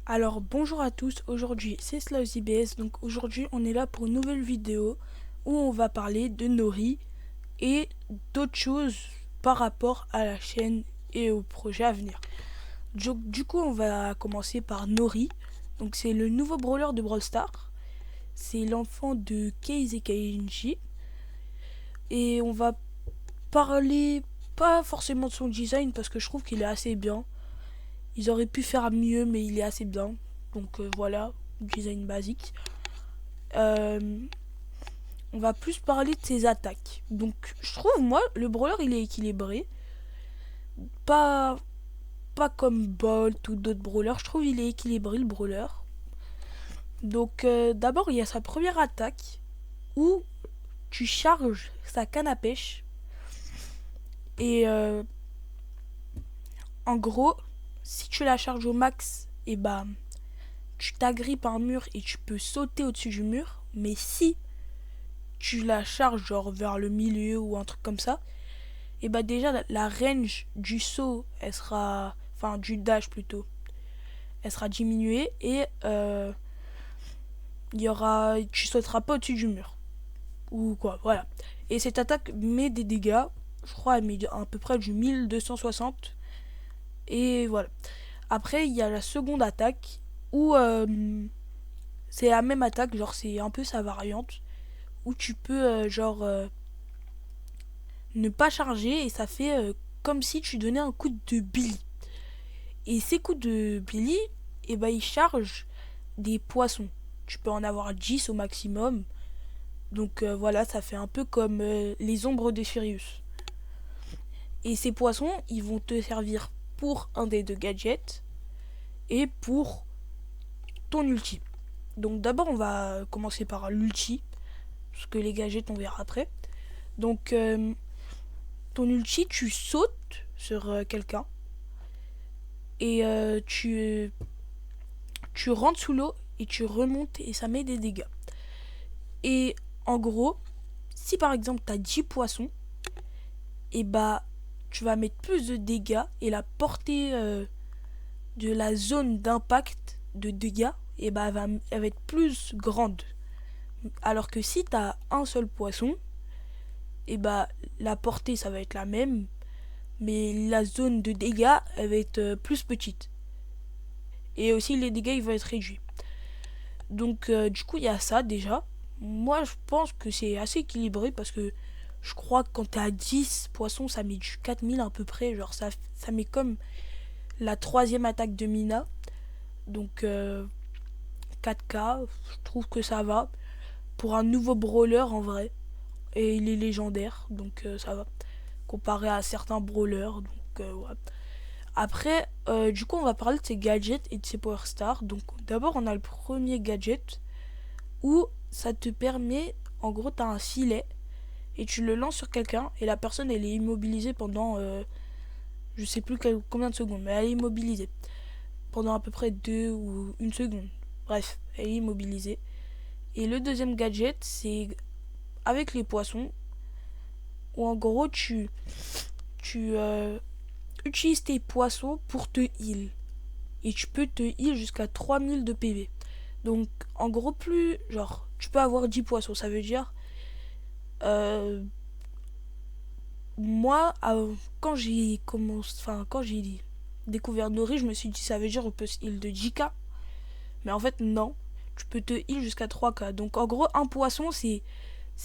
Alors bonjour à tous, aujourd'hui c'est SlawsIBS, donc aujourd'hui on est là pour une nouvelle vidéo où on va parler de Nori et d'autres choses par rapport à la chaîne et au projet à venir. Du coup on va commencer par Nori, donc c'est le nouveau brawler de Brawl Stars, c'est l'enfant de Keize et Kenji et on va parler pas forcément de son design parce que je trouve qu'il est assez bien. Ils auraient pu faire mieux mais il est assez bien, donc voilà, design basique. Euh, on va plus parler de ses attaques. Donc, je trouve, moi, le brawler, il est équilibré. Pas, pas comme Bolt ou d'autres brawlers. Je trouve il est équilibré, le brawler. Donc, d'abord, il y a sa première attaque où tu charges sa canne à pêche. Et en gros, si tu la charges au max, et bah, tu t'agrippes un mur et tu peux sauter au-dessus du mur. Mais si tu la charges genre vers le milieu ou un truc comme ça, et bah déjà la range du saut, elle sera, enfin du dash plutôt, elle sera diminuée et tu sauteras pas au-dessus du mur ou quoi, voilà. Et cette attaque met des dégâts, je crois elle met à peu près du 1260 et voilà. Après il y a la seconde attaque où c'est la même attaque, genre c'est un peu sa variante où tu peux ne pas charger et ça fait comme si tu donnais un coup de Billy. Et ces coups de Billy, eh ben, ils chargent des poissons. Tu peux en avoir 10 au maximum. Donc voilà, ça fait un peu comme les ombres de Sirius. Et ces poissons, ils vont te servir pour un des deux gadgets et pour ton ulti. Donc d'abord, on va commencer par l'ulti, parce que les gadgets, on verra après. Donc ton ulti, tu sautes sur quelqu'un et tu rentres sous l'eau et tu remontes et ça met des dégâts. Et en gros, si par exemple tu as 10 poissons, et bah tu vas mettre plus de dégâts et la portée de la zone d'impact de dégâts et bah elle va être plus grande. Alors que si tu as un seul poisson, et bah la portée ça va être la même, mais la zone de dégâts elle va être plus petite. Et aussi les dégâts ils vont être réduits. Donc du coup il y a ça déjà. Moi je pense que c'est assez équilibré parce que je crois que quand t'es à 10 poissons ça met du 4000 à peu près. Genre ça met comme la troisième attaque de Mina. Donc 4K, je trouve que ça va. Pour un nouveau brawler en vrai. Et il est légendaire, donc ça va. Comparé à certains brawlers. Donc ouais. Après, du coup on va parler de ses gadgets et de ses power stars. Donc d'abord on a le premier gadget où ça te permet, en gros, t'as un filet et tu le lances sur quelqu'un et la personne elle est immobilisée pendant je sais plus combien de secondes, mais elle est immobilisée pendant à peu près 2 ou 1 seconde. Bref, elle est immobilisée. Et le deuxième gadget, c'est avec les poissons où en gros tu utilises tes poissons pour te heal. Et tu peux te heal jusqu'à 3000 de PV. Donc en gros plus genre tu peux avoir 10 poissons, ça veut dire Euh, moi, quand j'ai découvert Nori, je me suis dit ça veut dire on peut se heal de 10k. Mais en fait non, tu peux te heal jusqu'à 3k. Donc en gros un poisson c'est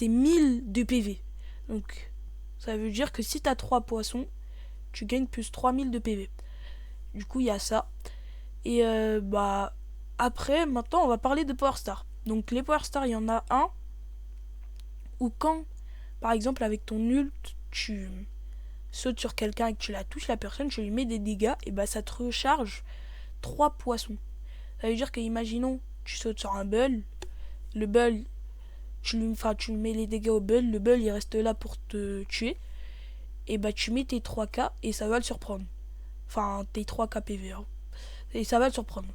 1000 de PV. Donc ça veut dire que si t'as 3 poissons, tu gagnes plus 3000 de PV. Du coup il y a ça. Et bah après maintenant on va parler de Power Star. Donc les Power Star il y en a un où quand par exemple avec ton ult tu sautes sur quelqu'un et que tu la touches la personne, tu lui mets des dégâts, et bah ça te recharge 3 poissons. Ça veut dire que imaginons tu sautes sur un bull, le bull tu lui mets les dégâts au bull, le bull il reste là pour te tuer, et bah tu mets tes 3K et ça va le surprendre. Enfin tes 3K PV hein. Et ça va le surprendre.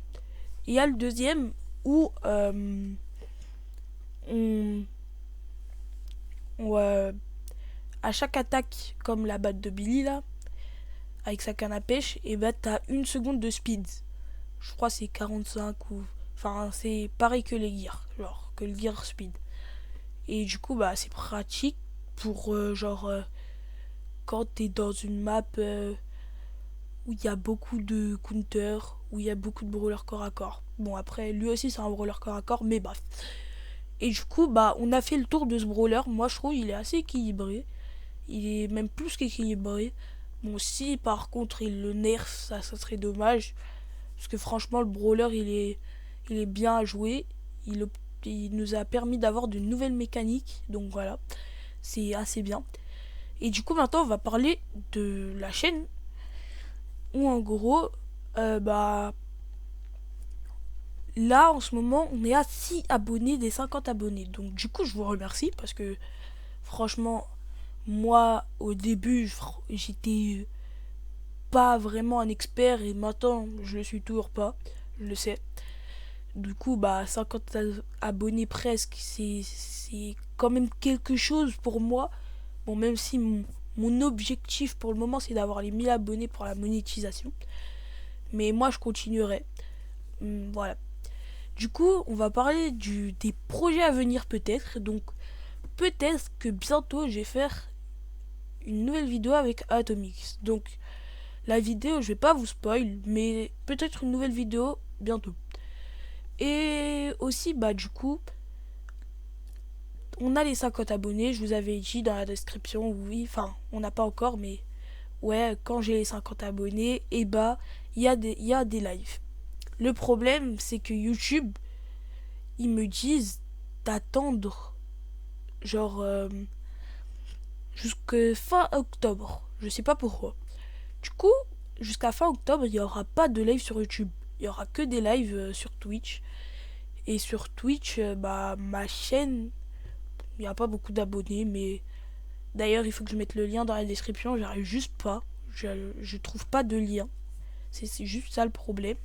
Il y a le deuxième où on, à chaque attaque comme la batte de Billy là avec sa canne à pêche, et bah t'as 1 seconde de speed. je crois que c'est 45 ou... Enfin, c'est pareil que les gears, genre, que le gear speed. Et du coup, bah, c'est pratique pour, quand t'es dans une map où il y a beaucoup de counter, où il y a beaucoup de brawlers corps à corps. Bon, après, lui aussi, c'est un brawler corps à corps, mais bref. Et du coup, bah, on a fait le tour de ce brawler. Moi, je trouve il est assez équilibré. Il est même plus qu'équilibré. Bon, si par contre il le nerf, ça serait dommage. Parce que franchement, le brawler, il est bien à jouer. Il, il nous a permis d'avoir de nouvelles mécaniques. Donc voilà, c'est assez bien. Et du coup, maintenant, on va parler de la chaîne. Où en gros, bah, là, en ce moment, on est à 6 abonnés des 50 abonnés. Donc du coup, je vous remercie parce que franchement, moi, au début, j'étais pas vraiment un expert et maintenant, je le suis toujours pas. Je le sais. Du coup, bah, 50 abonnés presque, c'est quand même quelque chose pour moi. Bon, même si mon objectif pour le moment, c'est d'avoir les 1000 abonnés pour la monétisation. Mais moi, je continuerai. Voilà. Du coup, on va parler des projets à venir peut-être. Donc, peut-être que bientôt, je vais faire une nouvelle vidéo avec Atomix. Donc, la vidéo, je vais pas vous spoil, mais peut-être une nouvelle vidéo bientôt. Et aussi, bah, du coup, on a les 50 abonnés. Je vous avais dit dans la description, oui, enfin, on n'a pas encore, mais ouais, quand j'ai les 50 abonnés, et bah, il y a des lives. Le problème, c'est que YouTube, ils me disent d'attendre, genre, jusqu'à fin octobre. Je sais pas pourquoi. Du coup, jusqu'à fin octobre, il n'y aura pas de live sur YouTube. Il y aura que des lives sur Twitch. Et sur Twitch, bah, ma chaîne, il n'y a pas beaucoup d'abonnés, mais d'ailleurs, il faut que je mette le lien dans la description. J'arrive juste pas. Je trouve pas de lien. C'est juste ça le problème.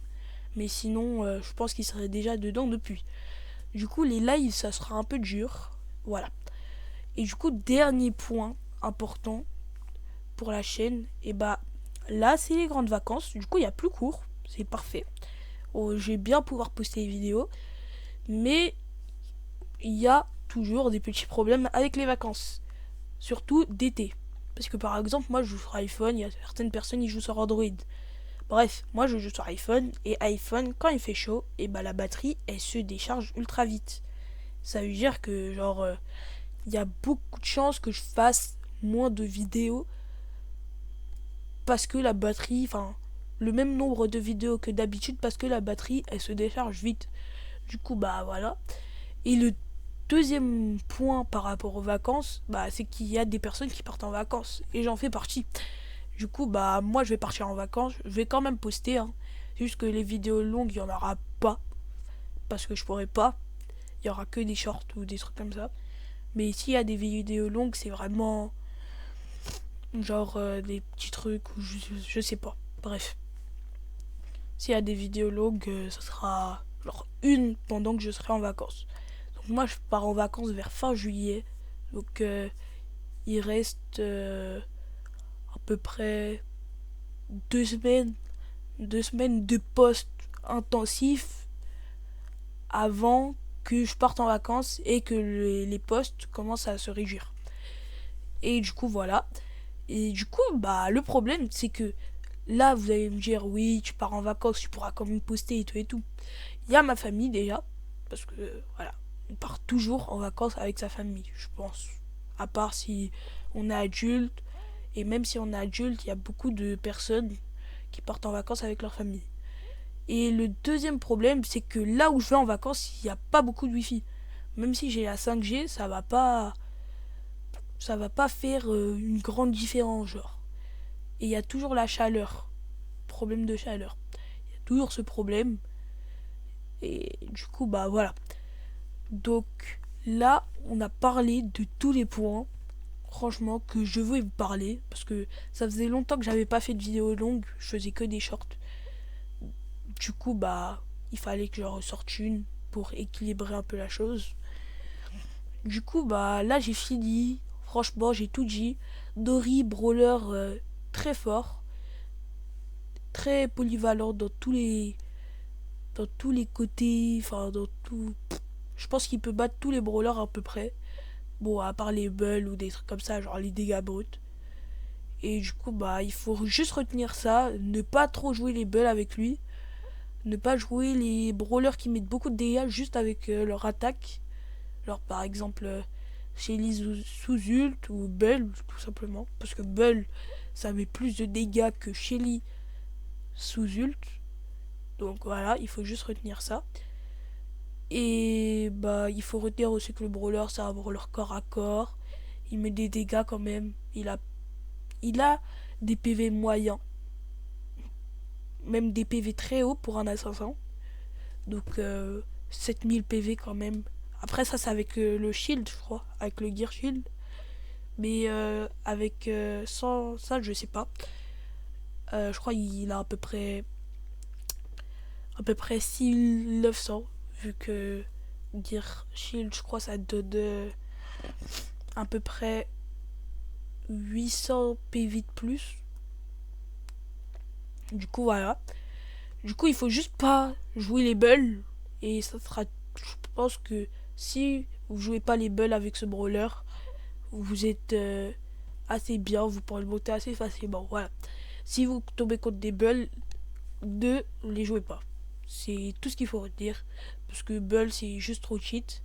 Mais sinon, je pense qu'il serait déjà dedans depuis. Du coup, les lives, ça sera un peu dur. Voilà. Et du coup, dernier point important pour la chaîne, et bah là, c'est les grandes vacances. Du coup, il y a plus cours. C'est parfait. Oh, je vais bien pouvoir poster les vidéos. Mais il y a toujours des petits problèmes avec les vacances. Surtout d'été. Parce que par exemple, moi je joue sur iPhone, il y a certaines personnes qui jouent sur Android. Bref, moi je joue sur iPhone, et iPhone, quand il fait chaud, et bah la batterie, elle se décharge ultra vite. Ça veut dire que genre, il y a beaucoup de chances que je fasse moins de vidéos parce que la batterie, enfin, le même nombre de vidéos que d'habitude parce que la batterie, elle se décharge vite. Du coup, bah voilà. Et le deuxième point par rapport aux vacances, bah, c'est qu'il y a des personnes qui partent en vacances. Et j'en fais partie. Du coup, bah, moi, je vais partir en vacances. Je vais quand même poster. Hein. C'est juste que les vidéos longues, il n'y en aura pas. Parce que je pourrais pas. Il y aura que des shorts ou des trucs comme ça. Mais s'il y a des vidéos longues, c'est vraiment genre des petits trucs ou je sais pas. Bref. S'il y a des vidéos longues, ça sera genre une pendant que je serai en vacances. Donc moi je pars en vacances vers fin juillet. Donc il reste à peu près 2 semaines. 2 semaines de post intensif avant que je parte en vacances et que les posts commencent à se réduire. Et du coup voilà. Et du coup bah le problème c'est que là vous allez me dire oui tu pars en vacances, tu pourras quand même poster et tout et tout. Il y a ma famille déjà. Parce que voilà, on part toujours en vacances avec sa famille, je pense. À part si on est adulte. Et même si on est adulte, il y a beaucoup de personnes qui partent en vacances avec leur famille. Et le deuxième problème, c'est que là où je vais en vacances, il n'y a pas beaucoup de wifi. Même si j'ai la 5G, ça va pas faire une grande différence, genre. Et il y a toujours la chaleur. Problème de chaleur. Il y a toujours ce problème. Et du coup, bah voilà. Donc là, on a parlé de tous les points, franchement, que je voulais vous parler. Parce que ça faisait longtemps que j'avais pas fait de vidéo longue. Je faisais que des shorts. Du coup, bah, il fallait que je ressorte une pour équilibrer un peu la chose. Du coup, bah, là, j'ai fini. Franchement, j'ai tout dit. Dory, brawler très fort. Très polyvalent dans tous les dans tous les côtés, enfin dans tout. Je pense qu'il peut battre tous les brawlers à peu près. Bon, à part les bulls ou des trucs comme ça, genre les dégâts bruts. Et du coup, bah, il faut juste retenir ça, ne pas trop jouer les bulls avec lui, ne pas jouer les brawlers qui mettent beaucoup de dégâts juste avec leur attaque. Genre par exemple Shelly sous ult ou Bull tout simplement. Parce que Bull ça met plus de dégâts que Shelly sous ult. Donc voilà, il faut juste retenir ça. Et bah il faut retenir aussi que le brawler c'est un brawler corps à corps. Il met des dégâts quand même. Il a des PV moyens. Même des PV très hauts pour un assassin. Donc 7000 PV quand même. Après ça c'est avec le shield je crois. Avec le gear shield. Mais avec sans ça je sais pas. Je crois qu'il a à peu près 6900 vu que Gear Shield je crois ça donne à peu près 800 PV de plus. Du coup voilà. Du coup il faut juste pas jouer les bulls et ça sera, je pense que si vous jouez pas les bulls avec ce brawler, vous êtes assez bien, vous pourrez le monter assez facilement. Voilà. Si vous tombez contre des bulls, ne les jouez pas. C'est tout ce qu'il faut retenir. Parce que Bull, c'est juste trop cheat.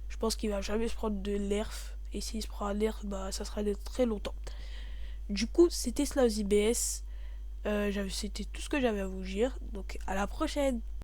Je pense qu'il va jamais se prendre de l'erf. Et s'il se prend un nerf, bah, ça sera de très longtemps. Du coup, c'était Slowsy BS. C'était tout ce que j'avais à vous dire. Donc, à la prochaine.